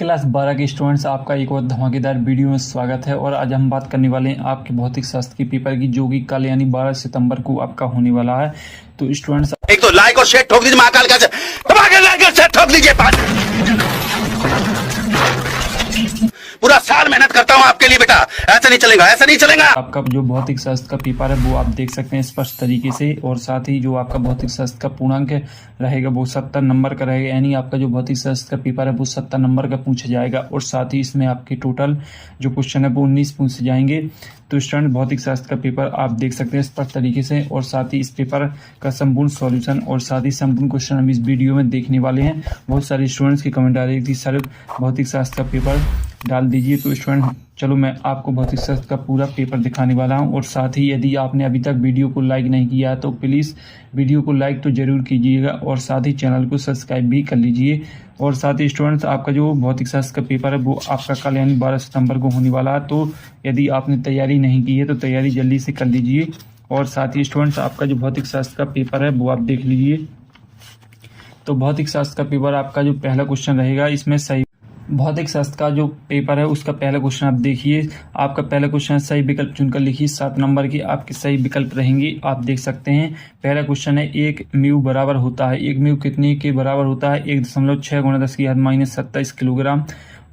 Class 12 के students, आपका एक और धमाकेदार वीडियो में स्वागत है। और आज हम बात करने वाले हैं आपके भौतिक शास्त्र की पेपर की, जो कि कल यानी 12 सितंबर को आपका होने वाला है। तो स्टूडेंट्स, एक तो लाइक और शेयर ठोक दीजिए, महाकाल का लाइक और शेयर ठोक दीजिए। पूरा साल मेहनत करता हूँ आपके लिए बेटा, ऐसा नहीं चलेगा, ऐसा नहीं चलेगा। आपका जो भौतिक शास्त्र का पेपर है वो आप देख सकते हैं स्पष्ट तरीके से। और साथ ही जो आपका भौतिक शास्त्र का पूर्णांक रहेगा वो 70 नंबर का रहेगा, यानी आपका जो भौतिक शास्त्र का पेपर है वो 70 नंबर का पूछा जाएगा। और साथ ही इसमें आपके टोटल जो क्वेश्चन है वो 19 पूछे जाएंगे। तो स्टूडेंट, भौतिक शास्त्र का पेपर आप देख सकते हैं स्पष्ट तरीके से। और साथ ही इस पेपर का संपूर्ण सॉल्यूशन और साथ ही संपूर्ण क्वेश्चन हम इस वीडियो में देखने वाले हैं। बहुत सारे स्टूडेंट्स की कमेंट आ रही थी, सर भौतिक शास्त्र का पेपर डाल दीजिए। तो स्टूडेंट, चलो मैं आपको भौतिक शास्त्र का पूरा पेपर दिखाने वाला हूं। और साथ ही यदि आपने अभी तक वीडियो को लाइक नहीं किया तो प्लीज़ वीडियो को लाइक तो जरूर कीजिएगा और साथ ही चैनल को सब्सक्राइब भी कर लीजिए। और साथ ही स्टूडेंट्स, आपका जो भौतिक शास्त्र का पेपर है वो आपका कल यानी 12 सितंबर को होने वाला है। तो यदि आपने तैयारी नहीं की है तो तैयारी जल्दी से कर लीजिए। और साथ ही स्टूडेंट्स, आपका जो भौतिक शास्त्र का पेपर है वो आप देख लीजिए। तो भौतिक शास्त्र का पेपर आपका जो पहला क्वेश्चन रहेगा, इसमें सही भौतिक शास्त्र का जो पेपर है उसका पहला क्वेश्चन आप देखिए। आपका पहला क्वेश्चन सही विकल्प चुनकर लिखिए। 7 नंबर की आपके सही विकल्प रहेंगे, आप देख सकते हैं। पहला क्वेश्चन है, एक म्यू बराबर होता है। एक म्यू कितने के बराबर होता है? 1.6 × 10 की घात -27 किलोग्राम।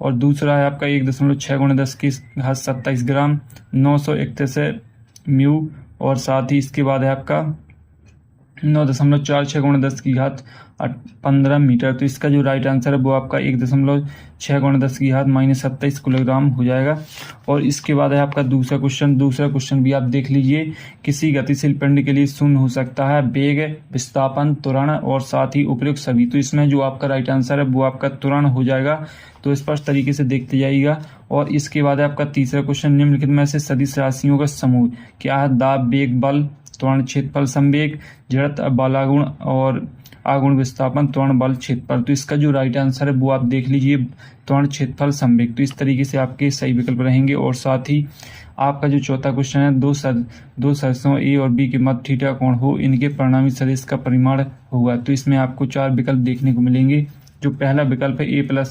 और दूसरा है आपका 1.6 × 10 की घात 27 ग्राम, 931 म्यू। और साथ ही इसके बाद है आपका 9.46 × 10 की घात 15 मीटर। तो इसका जो राइट आंसर है वो आपका 1.6 × 10 की घात -27 किलोग्राम हो जाएगा। और इसके बाद है आपका दूसरा क्वेश्चन भी आप देख लीजिए। किसी गतिशील पिंड के लिए शून्य हो सकता है वेग, विस्थापन, त्वरण और साथ ही उपयुक्त सभी। तो इसमें जो आपका राइट आंसर है वो आपका त्वरण हो जाएगा। तो स्पष्ट तरीके से देखते जाइएगा। और इसके बाद है आपका तीसरा क्वेश्चन, निम्नलिखित में से सदिश राशियों का समूह क्या है? दाब, वेग, बल, त्वरण, क्षेत्रफल, संवेग, जड़त्व, बलागुण और आगुण, विस्थापन, त्वरण, बल, क्षेत्रफल। तो इसका जो राइट आंसर है वो आप देख लीजिए, त्वरण, क्षेत्रफल, संवेग। तो इस तरीके से आपके सही विकल्प रहेंगे। और साथ ही आपका जो चौथा क्वेश्चन है, दो सदिशों ए और बी के मध्य थीटा कोण हो, इनके परिणामी सदिश का परिमाण होगा। तो इसमें आपको 4 विकल्प देखने को मिलेंगे। जो पहला विकल्प है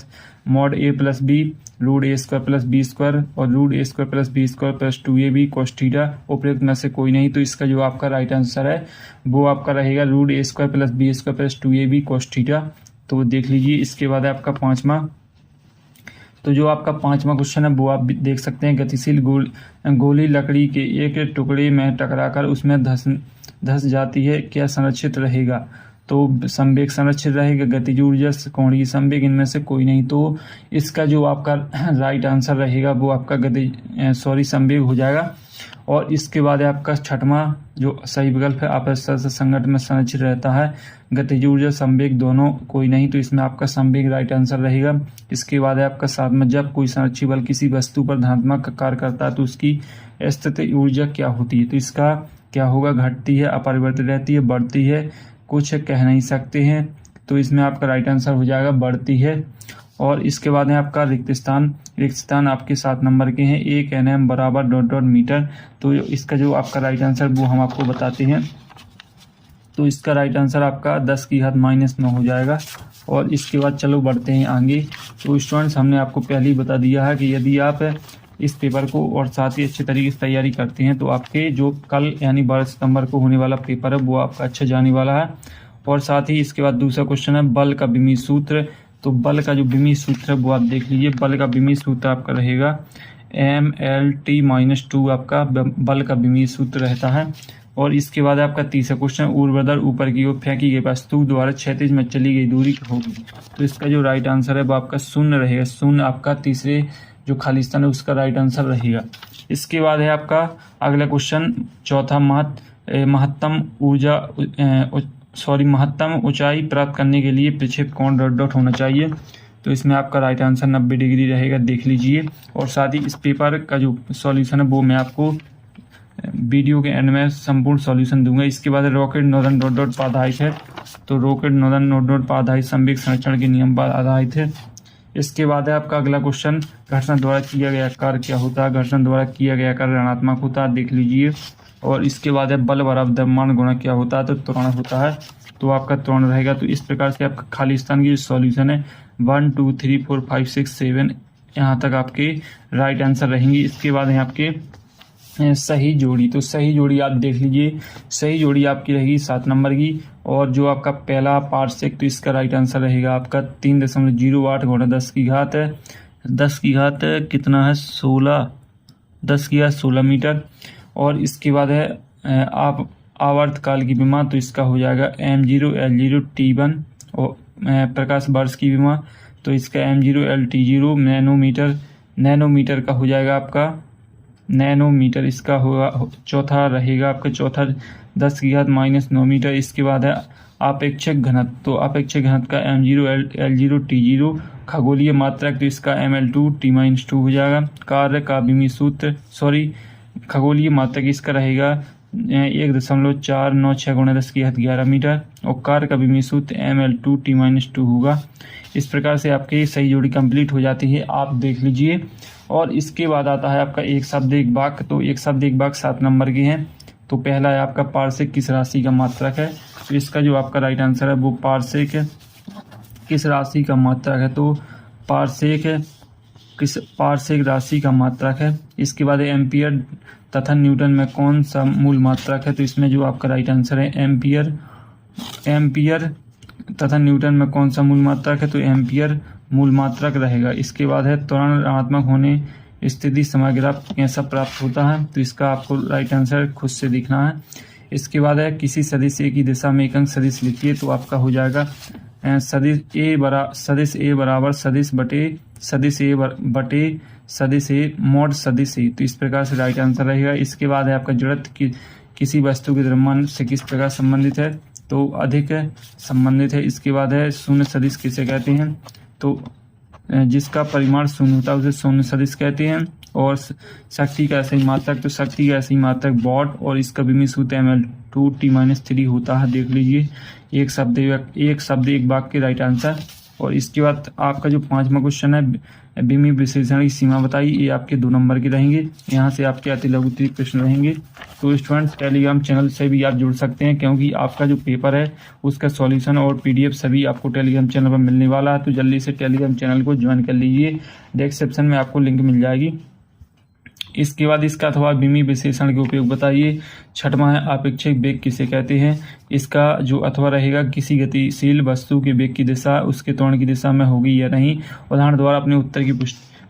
mod a + b √a² + b² और √a² + b² + 2ab cos theta, उपयुक्त में से कोई नहीं। तो इसका जो आपका राइट आंसर है वो आपका रहेगा √a² + b² + 2ab cos theta. तो देख लीजिए। इसके बाद है आपका पांचवा। तो जो आपका पांचवा क्वेश्चन है वो आप देख सकते हैं, गतिशील गोली लकड़ी के एक टुकड़े में टकराकर उसमें धस जाती है, क्या संरक्षित रहेगा? तो संवेग संरक्षित रहेगा, गतिज ऊर्जा, कोणीय संवेग, इनमें से कोई नहीं। तो इसका जो आपका राइट आंसर रहेगा वो आपका संवेग हो जाएगा। और इसके बाद है आपका छठवां जो सही विकल्प है, आपस संगठन में संरक्षित रहता है, गतिज ऊर्जा, संवेग दोनों कोई नहीं। तो इसमें आपका संवेग राइट आंसर रहेगा। इसके बाद है आपका सातवां, जब कोई संरक्षित बल किसी वस्तु पर धनात्मक कार्य करता है तो उसकी स्थितिज ऊर्जा क्या होती है? तो इसका क्या होगा? घटती है, अपरिवर्तित रहती है, बढ़ती है, कुछ कह नहीं सकते हैं। तो इसमें आपका राइट आंसर हो जाएगा बढ़ती है। और इसके बाद है आपका रिक्त स्थान आपके 7 नंबर के हैं, 1 nm = ... मीटर। तो इसका जो आपका राइट आंसर वो हम आपको बताते हैं। तो इसका राइट आंसर आपका 10 की घात -9 हो जाएगा। और इसके बाद चलो बढ़ते हैं आगे। तो स्टूडेंट्स, हमने आपको पहले ही बता दिया है कि यदि आप इस पेपर को और साथ ही अच्छे तरीके से तैयारी करते हैं तो आपके जो कल यानी 12 सितंबर को होने वाला पेपर है वो आपका अच्छा जाने वाला है। और साथ ही इसके बाद दूसरा क्वेश्चन है, बल का विमीय सूत्र। तो बल का जो विमीय सूत्र है वो आप देख लीजिए। बल का विमीय सूत्र आपका रहेगा mLT-2 आपका बल का विमीय सूत्र रहता है। और इसके बाद आपका तीसरा क्वेश्चन, ऊर्ध्वाधर ऊपर की ओर फेंकी गई वस्तु द्वारा क्षैतिज में चली गई दूरी होगी। तो इसका जो राइट आंसर है वो आपका 0 रहेगा। 0 आपका तीसरे जो खाली स्थान है उसका राइट आंसर रहेगा। इसके बाद है आपका अगला क्वेश्चन, चौथा, महत्तम ऊंचाई प्राप्त करने के लिए प्रक्षेप कोण ... होना चाहिए। तो इसमें आपका राइट आंसर 90 डिग्री रहेगा, देख लीजिए। और साथ ही इस पेपर का जो सॉल्यूशन है वो मैं आपको वीडियो के एंड में संपूर्ण सॉल्यूशन दूंगा। इसके बाद रॉकेट नॉर्दर्न ... पर आधारित है। तो रॉकेट नॉर्दर्न ... पर आधारित संवेग संरक्षण के नियम पर आधारित है। इसके बाद है आपका अगला क्वेश्चन, घर्षण द्वारा किया गया कार्य क्या होता है? घर्षण द्वारा किया गया कार्य ऋणात्मक होता है, देख लीजिए। और इसके बाद है बल बराबर द्रव्यमान गुणा क्या होता है? तो त्वरण होता है। तो आपका त्वरण रहेगा। तो इस प्रकार से आपका खाली स्थान की जो सॉल्यूशन है 1 2 3 4 5 6 7 यहाँ तक आपके राइट आंसर रहेंगे। इसके बाद है आपके सही जोड़ी, तो सही जोड़ी आप देख लीजिए, सही जोड़ी आपकी रहेगी 7 नंबर की। और जो आपका पहला पार्सेक, तो इसका राइट आंसर रहेगा आपका 3.08 गुणा 10 की घात है, 10 की घात कितना है 16, 10 की घात 16 मीटर। और इसके बाद है आप आवर्तकाल की विमा, तो इसका हो जाएगा m0 l0 t1 और प्रकाश वर्ष की विमा, तो इसका m0 l t0 nanometre, nanometre का हो जाएगा आपका नैनोमीटर, इसका होगा चौथा रहेगा आपका चौथा 10 की घात -9 मीटर। इसके बाद है आपेक्षक घनत्व, तो आपेक्षक घनत्व का m0 l0 t0 खगोलीय मात्रक, तो इसका ml2 t-2 हो जाएगा। कार्य का विमी सूत्र, खगोलीय मात्रक इसका रहेगा 1.496 गुणा 10 की घात 11 मीटर और कार्य का विमी सूत्र ml2 t-2 होगा। इस प्रकार से आपकी सही जोड़ी कंप्लीट हो जाती है, आप देख लीजिए। और इसके बाद आता है आपका एक शब्द एक वाक्य, तो एक शब्द एक वाक्य 7 नंबर के हैं। तो पहला है आपका पार्सेक किस राशि का मात्रक है, तो इसका जो आपका राइट आंसर है वो पार्सेक किस राशि का मात्रक है, तो पार्सेक राशि का मात्रक है। इसके बाद एम्पियर तथा न्यूटन में कौन सा मूल मात्रक है, तो इसमें जो आपका राइट आंसर है एम्पियर तथा न्यूटन में कौन सा मूल मात्रक है, तो एम्पियर मूल मात्रक रहेगा। इसके बाद है त्वरण ऋणात्मक होने स्थिति समय ग्राफ कैसा प्राप्त होता है, तो इसका आपको राइट आंसर खुद से दिखना है। इसके बाद है किसी सदिश ए की दिशा में एक अंक सदिश लिखिए, तो आपका हो जाएगा सदिश ए बराबर सदिश बटे सदिश ए मॉड सदिश ए, तो इस प्रकार से राइट आंसर रहेगा। इसके बाद है आपका जड़त्व की किसी वस्तु के द्रव्यमान से किस प्रकार संबंधित है, तो अधिक संबंधित है। इसके बाद है शून्य सदिश किसे कहते हैं, तो जिसका परिमाण शून्य होता है उसे शून्य सदिश कहते हैं। और शक्ति का ऐसा ही मात्रक, तो शक्ति का ऐसा ही मात्रक वॉट और इसका विमी सूत्र ml2 t-3 होता है, देख लीजिए। एक शब्द एक वाक्य राइट आंसर। और इसके बाद आपका जो 5वां क्वेश्चन है विमी विश्लेषण की सीमा बताइए, ये आपके 2 नंबर के रहेंगे। यहाँ से आपके अति लघु प्रश्न रहेंगे। तो स्टूडेंट्स टेलीग्राम चैनल से भी आप जुड़ सकते हैं, क्योंकि आपका जो पेपर है उसका सॉल्यूशन और PDF सभी आपको टेलीग्राम चैनल पर मिलने वाला है। तो जल्दी से टेलीग्राम चैनल को ज्वाइन कर लीजिए, डिस्क्रिप्शन में आपको लिंक मिल जाएगी। इसके बाद इसका अथवा विमी विश्लेषण के उपयोग बताइए। 6वां है आपेक्षिक वेग किसे कहते हैं, इसका जो अथवा रहेगा किसी गतिशील वस्तु के वेग की दिशा उसके त्वरण की दिशा में होगी या नहीं, उदाहरण द्वारा अपने उत्तर की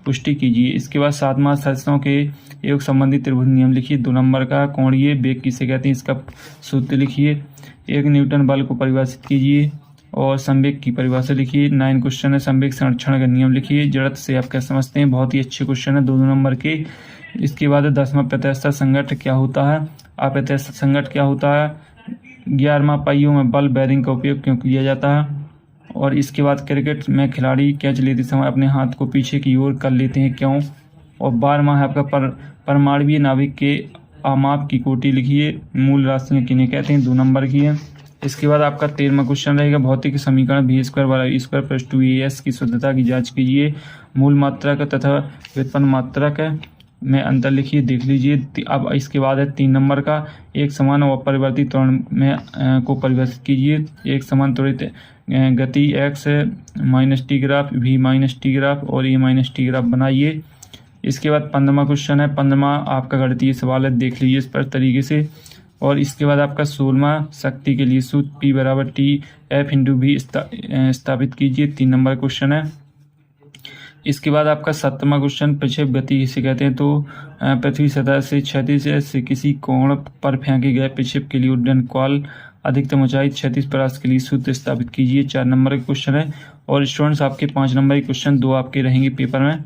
पुष्टि कीजिए। इसके बाद 7वां संरचनाओं के योग संबंधी त्रिभुज नियम लिखिए। 2 नंबर का कोणीय वेग किसे कहते हैं, इसका सूत्र लिखिए। 1 न्यूटन बल को परिभाषित कीजिए और संवेग की परिभाषा लिखिए। 9 क्वेश्चन है संवेग संरक्षण का नियम लिखिए। जड़त्व से आप क्या समझते हैं, बहुत ही अच्छे क्वेश्चन है 2 नंबर के। इसके बाद 10वां प्रत्यास्थ संघट्ट क्या होता है, अप्रत्यास्थ संघट्ट क्या होता है। 11वां पहियों में बल बेरिंग का उपयोग क्यों किया जाता है। और इसके बाद क्रिकेट में खिलाड़ी कैच लेते समय अपने हाथ को पीछे की ओर कर लेते हैं क्यों। और 12वां है आपका परमाणवीय नाभिक के आमाप की कोटि लिखिए। मूल राशियां किन्हें कहते हैं, 2 नंबर की है। इसके बाद आपका 13वां क्वेश्चन रहेगा भौतिक समीकरण v² = a² + 2as की शुद्धता की जांच कीजिए। मूल मात्रक तथा व्युत्पन्न मात्रक में अंतर लिखिए, देख लीजिए। अब इसके बाद है 3 नंबर का एक समान और अपरिवर्तित त्वरण में को परिभाषित कीजिए। एक समान त्वरित गति x -t graph v -t graph और a -t ग्राफ बनाइए। इसके बाद 15वां क्वेश्चन है। 15वां आपका गणितीय सवाल है, देख लीजिए इस पर तरीके से। और इसके बाद आपका 16वां शक्ति के लिए सूत्र P = T F v स्थापित कीजिए। 3 नंबर क्वेश्चन है। इसके बाद आपका 7वां क्वेश्चन प्रक्षेप गति किसे कहते हैं, तो पृथ्वी सतह से क्षैतिज से किसी कोण पर फेंके गए प्रक्षेप के लिए उड्डयन काल अधिकतम ऊंचाई क्षैतिज परास के लिए सूत्र स्थापित कीजिए। 4 नंबर का क्वेश्चन है। और स्टूडेंट्स आपके 5 नंबर के क्वेश्चन 2 आपके रहेंगे पेपर में।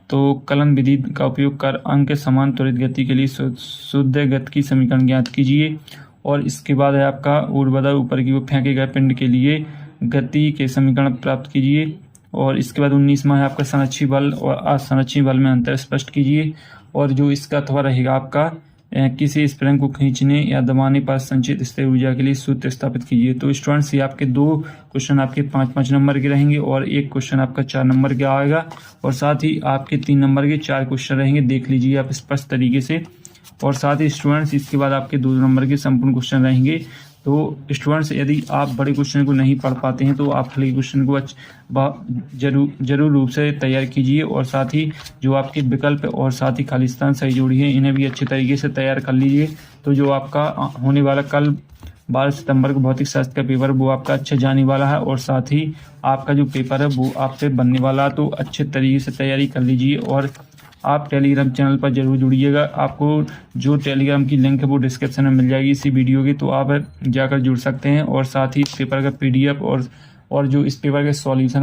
तो कलन विधि का उपयोग कर अंक समान त्वरित गति के लिए शुद्ध गति की समीकरण ज्ञात कीजिए। और इसके बाद है आपका ऊर्ध्वाधर ऊपर की ओर फेंके गए पिंड के लिए गति के समीकरण प्राप्त कीजिए। और इसके बाद 19वां है आपका संरक्षी बल और असंरक्षी बल में अंतर स्पष्ट कीजिए। और जो इसका अथवा रहेगा आपका किसी स्प्रिंग को खींचने या दबाने पर संचित स्थिर ऊर्जा के लिए सूत्र स्थापित कीजिए। तो स्टूडेंट्स ये आपके 2 क्वेश्चन आपके 5-5 नंबर के रहेंगे और 1 क्वेश्चन आपका 4 नंबर का आएगा। और साथ ही आपके 3 नंबर के 4 क्वेश्चन रहेंगे, देख लीजिए आप स्पष्ट तरीके से। और साथ ही स्टूडेंट्स इसके बाद आपके 2 नंबर के संपूर्ण क्वेश्चन रहेंगे। तो स्टूडेंट्स, यदि आप बड़े क्वेश्चन को नहीं पढ़ पाते हैं तो आप हल्के क्वेश्चन को जरूर रूप से तैयार कीजिए, और साथ ही जो आपके विकल्प और साथ ही खालिस्तान सही जोड़ी है इन्हें भी अच्छे तरीके से तैयार कर लीजिए। तो जो आपका होने वाला कल 12 सितंबर को भौतिक शास्त्र का पेपर वो आपका अच्छा जाने वाला है, और साथ ही आपका जो पेपर है वो आपसे बनने वाला है। तो अच्छे तरीके से तैयारी कर लीजिए, और आप टेलीग्राम चैनल पर जरूर जुड़िएगा। आपको जो टेलीग्राम की लिंक है वो डिस्क्रिप्शन में मिल जाएगी इसी वीडियो की, तो आप जाकर जुड़ सकते हैं। और साथ ही इस पेपर का PDF और जो इस पेपर के सॉल्यूशन